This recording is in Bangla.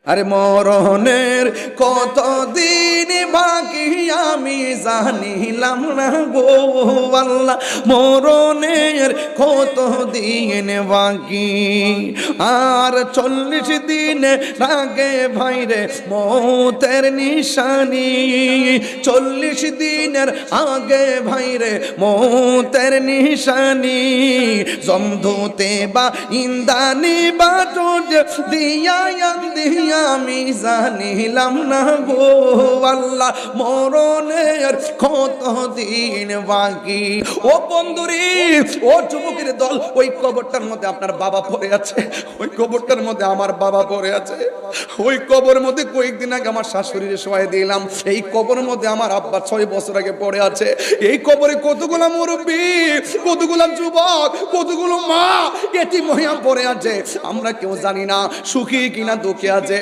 আরে মরণের কতদিন বাকি আমি জানিলাম না গো আল্লাহ, মরণের কতদিন বাকি। আর 40 দিন আগে ভাইরে মৌতের নিশানি, 40 দিনের আগে ভাইরে মৌতের নিশানি। জমধুতে বা ইন্দানি বাটো দিয়া দিয়া আমি জানিলাম না গো আল্লাহ, মরণের কতদিন বাকি। ও বন্ধুরি, ও যুবকের দল, ওই কবরটার মধ্যে আপনার বাবা পড়ে আছে, ওই কবরটার মধ্যে আমার বাবা পড়ে আছে। ওই কবরের মধ্যে কয়েকদিন আগে আমার শাশুড়ির শোয়াই দিলাম, এই কবরের মধ্যে আমার আব্বা 6 বছর আগে পড়ে আছে। এই কবরে কতগুলা মুরব্বী, কতগুলা যুবক, কতগুলো মা এতিম হইয়া পড়ে আছে। আমরা কেউ জানি না সুখী কিনা দুঃখে আছে।